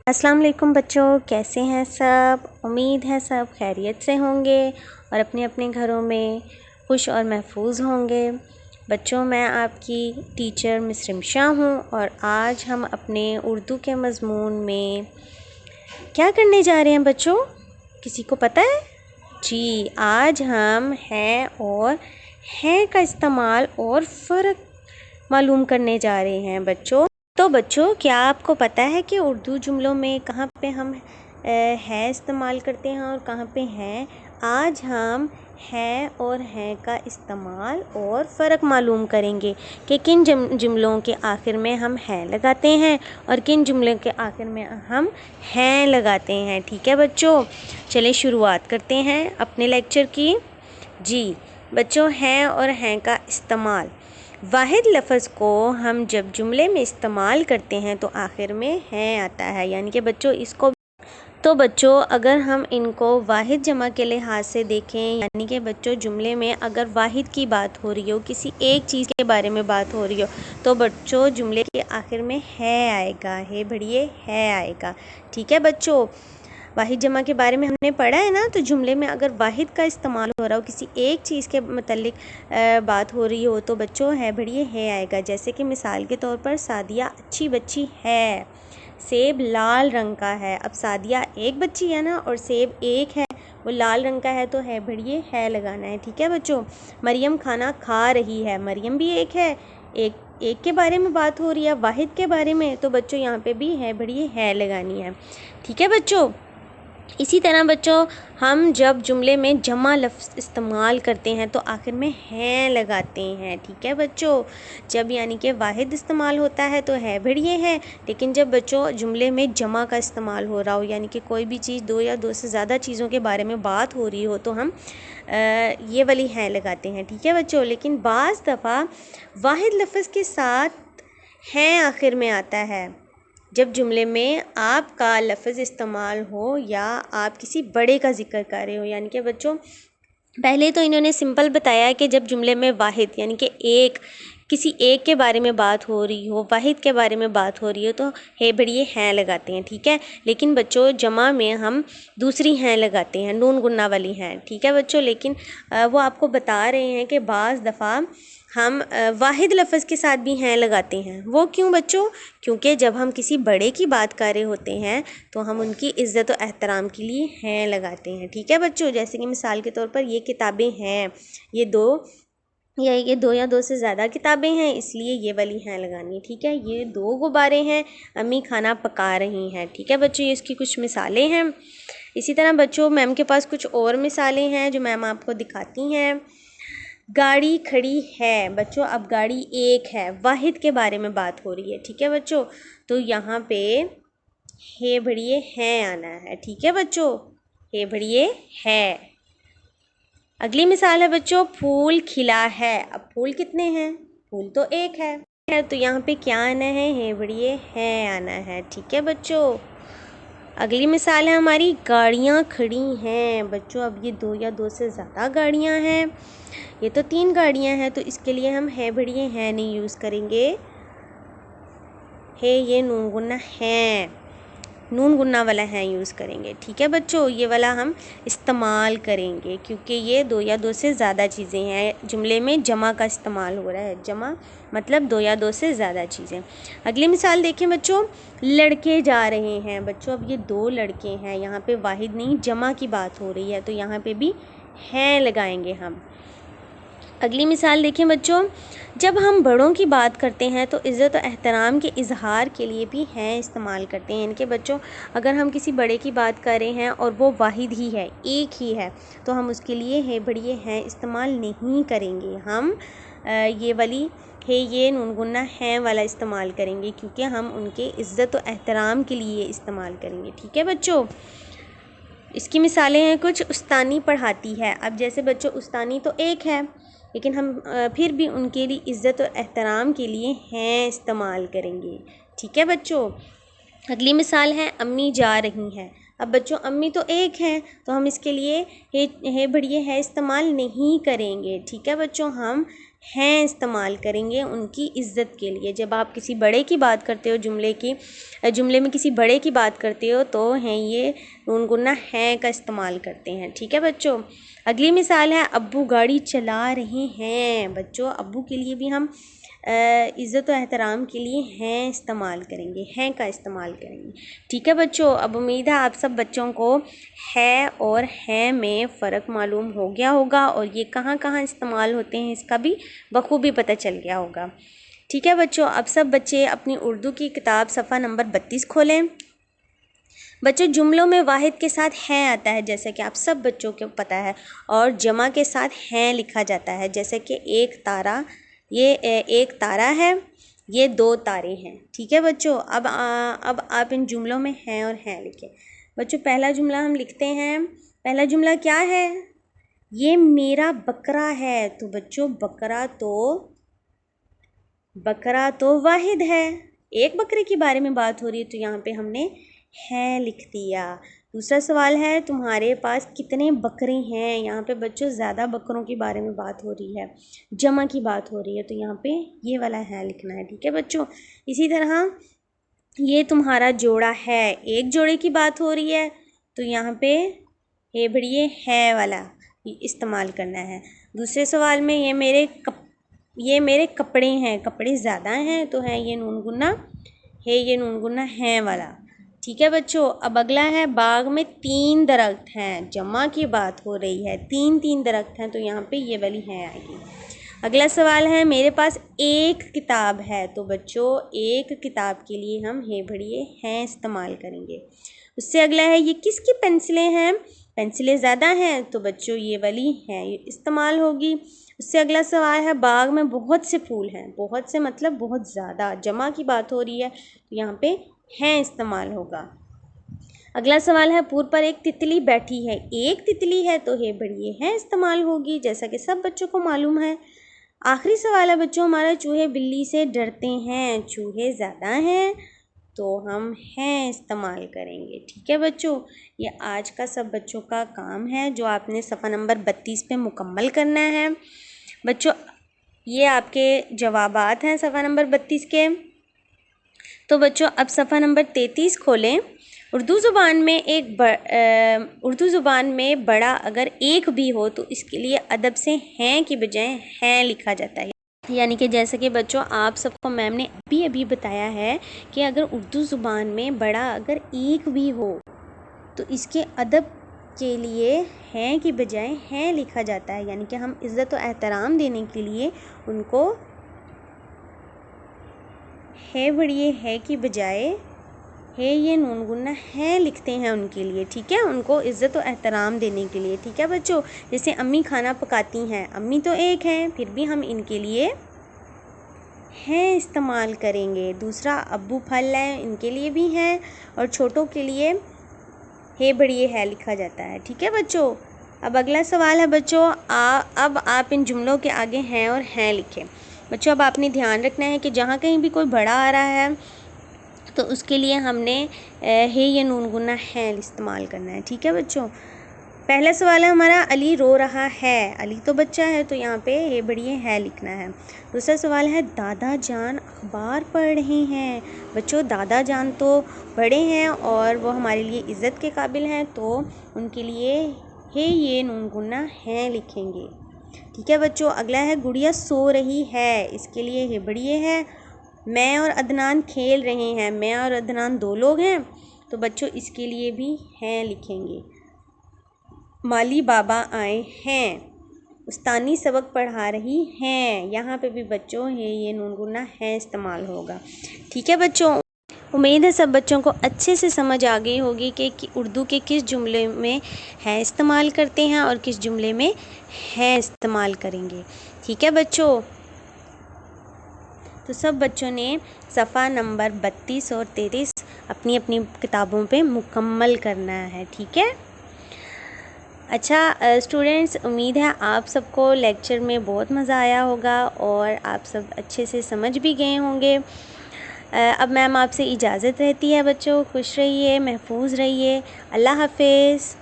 अस्सलाम वालेकुम बच्चों, कैसे हैं सब। उम्मीद है सब खैरियत से होंगे और अपने अपने घरों में खुश और महफूज होंगे। बच्चों, मैं आपकी टीचर मिस रिमशा हूँ और आज हम अपने उर्दू के मज़मून में क्या करने जा रहे हैं बच्चों, किसी को पता है? जी, आज हम हैं और हैं का इस्तेमाल और फ़र्क मालूम करने जा रहे हैं बच्चों। तो बच्चों, क्या आपको पता है कि उर्दू जुमलों में कहाँ पे हम है इस्तेमाल करते हैं और कहाँ पे हैं? आज हम हैं और हैं का इस्तेमाल और फ़र्क मालूम करेंगे कि किन जुमलों के आखिर में हम हैं लगाते हैं और किन जुमलों के आखिर में हम हैं लगाते हैं। ठीक है बच्चों, चलिए शुरुआत करते हैं अपने लेक्चर की। जी बच्चों, हैं और हैं का इस्तेमाल। वाहिद लफ्ज़ को हम जब जुमले में इस्तेमाल करते हैं तो आखिर में हैं आता है, यानी कि बच्चों इसको तो बच्चों अगर हम इनको वाहिद जमा के लिहाज से देखें, यानी कि बच्चों जुमले में अगर वाहिद की बात हो रही हो, किसी एक चीज़ के बारे में बात हो रही हो, तो बच्चों जुमले के आखिर में है आएगा, है भड़िए है आएगा। ठीक है बच्चों, वाहिद जमा के बारे में हमने पढ़ा है ना। तो जुमले में अगर वाहिद का इस्तेमाल हो रहा हो, किसी एक चीज़ के मतलब बात हो रही हो, तो बच्चों है भड़िए है आएगा। जैसे कि मिसाल के तौर पर सादिया अच्छी बच्ची है, सेब लाल रंग का है। अब सादिया एक बच्ची है ना और सेब एक है, वो लाल रंग का है, तो है भड़िए है लगाना है। ठीक है बच्चों, मरियम खाना खा रही है, मरियम भी एक है, एक के बारे में बात हो रही है, वाहिद के बारे में, तो बच्चों यहाँ पे भी है भड़िए है लगानी है। ठीक है बच्चों, इसी तरह बच्चों हम जब जुमले में जमा लफ्ज़ इस्तेमाल करते हैं तो आखिर में हैं लगाते हैं। ठीक है बच्चों, जब यानी कि वाहिद इस्तेमाल होता है तो है भड़िए है, लेकिन जब बच्चों जुमले में जमा का इस्तेमाल हो रहा हो, यानी कि कोई भी चीज़ दो या दो से ज़्यादा चीज़ों के बारे में बात हो रही हो, तो हम ये वाली हैं लगाते हैं। ठीक है बच्चों, लेकिन बाज़ दफ़ा वाहिद लफ्ज़ के साथ हैं आखिर में आता है जब जुमले में आपका लफ्ज़ इस्तेमाल हो या आप किसी बड़े का ज़िक्र कर रहे हो। यानी कि बच्चों पहले तो इन्होंने सिंपल बताया कि जब जुमले में वाहिद यानी कि एक किसी एक के बारे में बात हो रही हो, वाहिद के बारे में बात हो रही हो, तो है भड़िए हैं लगाते हैं। ठीक है, लेकिन बच्चों जमा में हम दूसरी हैं लगाते हैं, नून गुन्ना वाली हैं। ठीक है बच्चों, लेकिन वो आपको बता रहे हैं कि बाज़ दफ़ा हम वाहिद लफ्ज़ के साथ भी हैं लगाते हैं। वो क्यों बच्चों? क्योंकि जब हम किसी बड़े की बात कर रहे होते हैं तो हम उनकी इज़्ज़त और एहतराम के लिए हैं लगाते हैं। ठीक है बच्चों, जैसे कि मिसाल के तौर पर ये किताबें हैं, ये दो या दो से ज़्यादा किताबें हैं, इसलिए ये वाली हैं लगानी है। ठीक है, ये दो गुब्बारे हैं, अम्मी खाना पका रही हैं। ठीक है बच्चों, ये इसकी कुछ मिसालें हैं। इसी तरह बच्चों मैम के पास कुछ और मिसालें हैं जो मैम आपको दिखाती हैं। गाड़ी खड़ी है बच्चों, अब गाड़ी एक है, वाहिद के बारे में बात हो रही है। ठीक है बच्चों, तो यहाँ पे हे भड़िए हैं आना है। ठीक है बच्चों, हे भड़िए है। अगली मिसाल है बच्चों, फूल खिला है। अब फूल कितने हैं? फूल तो एक है, तो यहाँ पे क्या आना है? हे भड़िए है आना है। ठीक है बच्चों, अगली मिसाल है हमारी, गाड़ियाँ खड़ी हैं। बच्चों अब ये दो या दो से ज़्यादा गाड़ियाँ हैं, ये तो 3 गाड़ियाँ हैं, तो इसके लिए हम है भड़िए हैं नहीं यूज़ करेंगे, है ये नून गुन्ना है, नून गुन्ना वाला है यूज़ करेंगे। ठीक है बच्चों, ये वाला हम इस्तेमाल करेंगे क्योंकि ये दो या दो से ज़्यादा चीज़ें हैं। जुमले में जमा का इस्तेमाल हो रहा है, जमा मतलब दो या दो से ज़्यादा चीज़ें। अगली मिसाल देखें बच्चों, लड़के जा रहे हैं। बच्चों अब ये 2 लड़के हैं, यहाँ पे वाहिद नहीं जमा की बात हो रही है, तो यहाँ पे भी हैं लगाएंगे हम। अगली मिसाल देखें बच्चों, जब हम बड़ों की बात करते हैं तो इज़्ज़त और एहतराम के इजहार के लिए भी हैं इस्तेमाल करते हैं। इनके बच्चों अगर हम किसी बड़े की बात कर रहे हैं और वो वाहिद ही है, एक ही है, तो हम उसके लिए है भड़िए हैं इस्तेमाल नहीं करेंगे। हम ये वाली है ये नून गुन्ना हैं वाला इस्तेमाल करेंगे क्योंकि हम उनके इज़्ज़त और एहतराम के लिए इस्तेमाल करेंगे। ठीक है बच्चों, इसकी मिसालें हैं कुछ, उस्तानी पढ़ाती है। अब जैसे बच्चों उस्तानी तो एक है, लेकिन हम फिर भी उनके लिए इज़्ज़त और एहतराम के लिए हैं इस्तेमाल करेंगे। ठीक है बच्चों, अगली मिसाल है, अम्मी जा रही हैं। अब बच्चों अम्मी तो एक हैं, तो हम इसके लिए है भड़िए है इस्तेमाल नहीं करेंगे। ठीक है बच्चों, हम हैं इस्तेमाल करेंगे उनकी इज़्ज़त के लिए। जब आप किसी बड़े की बात करते हो, जुमले में किसी बड़े की बात करते हो तो हैं ये नून गुन्ना हैं का इस्तेमाल करते हैं। ठीक है बच्चों। अगली मिसाल है अब्बू गाड़ी चला रहे हैं। बच्चों अब्बू के लिए भी हम इज़्ज़त व एहतराम के लिए हैं इस्तेमाल करेंगे, हैं का इस्तेमाल करेंगे। ठीक है बच्चों। अब उम्मीद है आप सब बच्चों को है और हैं में फ़र्क मालूम हो गया होगा और ये कहाँ कहाँ इस्तेमाल होते हैं इसका भी बखूबी पता चल गया होगा। ठीक है बच्चों। अब सब बच्चे अपनी उर्दू की किताब सफ़ा नंबर 32 खोलें। बच्चों जुमलों में वाहिद के साथ हैं आता है, जैसे कि आप सब बच्चों को पता है, और जमा के साथ हैं लिखा जाता है, जैसे कि एक तारा, ये एक तारा है, ये दो तारे हैं। ठीक है बच्चों। अब आप इन जुमलों में हैं और हैं लिखें। बच्चों पहला जुमला हम लिखते हैं। पहला जुमला क्या है? ये मेरा बकरा है। तो बच्चों बकरा तो वाहिद है, एक बकरे के बारे में बात हो रही है तो यहाँ पे हमने है लिख दिया। दूसरा सवाल है तुम्हारे पास कितने बकरे हैं। यहाँ पे बच्चों ज़्यादा बकरों के बारे में बात हो रही है, जमा की बात हो रही है, तो यहाँ पे ये वाला है लिखना है। ठीक है बच्चों। इसी तरह ये तुम्हारा जोड़ा है, एक जोड़े की बात हो रही है तो यहाँ पे हे बढ़िए है वाला इस्तेमाल करना है। दूसरे सवाल में ये मेरे कपड़े हैं, कपड़े ज़्यादा हैं तो है ये नून गुन्ना है, ये नून गुन्ना है वाला। ठीक है बच्चों। अब अगला है बाग में 3 दरख्त हैं, जमा की बात हो रही है, 3 दरख्त हैं तो यहाँ पे ये वाली है आएगी। अगला सवाल है मेरे पास एक किताब है। तो बच्चों एक किताब के लिए हम हे बढ़िए हैं इस्तेमाल करेंगे। उससे अगला है ये किसकी पेंसिलें हैं, पेंसिलें ज़्यादा हैं तो बच्चों ये वाली है ये इस्तेमाल होगी। उससे अगला सवाल है बाग में बहुत से फूल हैं, बहुत से मतलब बहुत ज़्यादा, जमा की बात हो रही है तो यहाँ पे हैं इस्तेमाल होगा। अगला सवाल है पूर पर एक तितली बैठी है, एक तितली है तो हे बढ़िए है इस्तेमाल होगी, जैसा कि सब बच्चों को मालूम है। आखिरी सवाल है बच्चों हमारा चूहे बिल्ली से डरते हैं, चूहे ज़्यादा हैं तो हम हैं इस्तेमाल करेंगे। ठीक है बच्चों। ये आज का सब बच्चों का काम है जो आपने सफ़ा नंबर 32 पे मुकम्मल करना है। बच्चों ये आपके जवाबात हैं सफ़ा नंबर 32 के। तो बच्चों अब सफ़ा नंबर 33 खोलें। उर्दू ज़ुबान में बड़ा अगर एक भी हो तो इसके लिए अदब से हैं की बजाय हैं लिखा जाता है। यानी कि जैसे कि बच्चों आप सबको मैम ने अभी बताया है कि अगर उर्दू ज़ुबान में बड़ा अगर एक भी हो तो इसके अदब के लिए हैं की बजाय हैं लिखा जाता है। यानी कि हम इज़्ज़त और एहतराम देने के लिए उनको है बढ़िए है की बजाय है ये नून गुन्ना है लिखते हैं उनके लिए। ठीक है, उनको इज़्ज़त और एहतराम देने के लिए। ठीक है बच्चों। जैसे अम्मी खाना पकाती हैं, अम्मी तो एक हैं फिर भी हम इनके लिए हैं इस्तेमाल करेंगे। दूसरा अब्बू फल हैं, इनके लिए भी हैं, और छोटों के लिए हे बढ़िए है लिखा जाता है। ठीक है बच्चों। अब अगला सवाल है बच्चों अब आप इन जुमलों के आगे हैं और हैं लिखें। बच्चों अब आपने ध्यान रखना है कि जहाँ कहीं भी कोई बड़ा आ रहा है तो उसके लिए हमने है ये नून गुन्ना है इस्तेमाल करना है। ठीक है बच्चों। पहला सवाल है हमारा अली रो रहा है, अली तो बच्चा है तो यहाँ पे ये बढ़िया है लिखना है। दूसरा सवाल है दादा जान अखबार पढ़ रहे हैं। बच्चों दादा जान तो बड़े हैं और वो हमारे लिए इज़्ज़त के काबिल हैं तो उनके लिए है ये नून गुन्ना है लिखेंगे। ठीक है बच्चों। अगला है गुड़िया सो रही है, इसके लिए ये बढ़िया है। मैं और अदनान खेल रहे हैं, मैं और अदनान 2 लोग हैं तो बच्चों इसके लिए भी हैं लिखेंगे। माली बाबा आए हैं, उस्तानी सबक पढ़ा रही हैं, यहाँ पे भी बच्चों है ये नून गुन्ना है इस्तेमाल होगा। ठीक है बच्चों। उम्मीद है सब बच्चों को अच्छे से समझ आ गई होगी कि उर्दू के किस जुमले में है इस्तेमाल करते हैं और किस जुमले में है इस्तेमाल करेंगे। ठीक है बच्चों। तो सब बच्चों ने सफ़ा नंबर 32 और 33 अपनी अपनी किताबों पे मुकम्मल करना है। ठीक है। अच्छा स्टूडेंट्स, उम्मीद है आप सबको लेक्चर में बहुत मज़ा आया होगा और आप सब अच्छे से समझ भी गए होंगे। अब मैम आपसे इजाज़त रहती है बच्चों। खुश रहिए, महफूज रहिए। अल्लाह हाफिज़।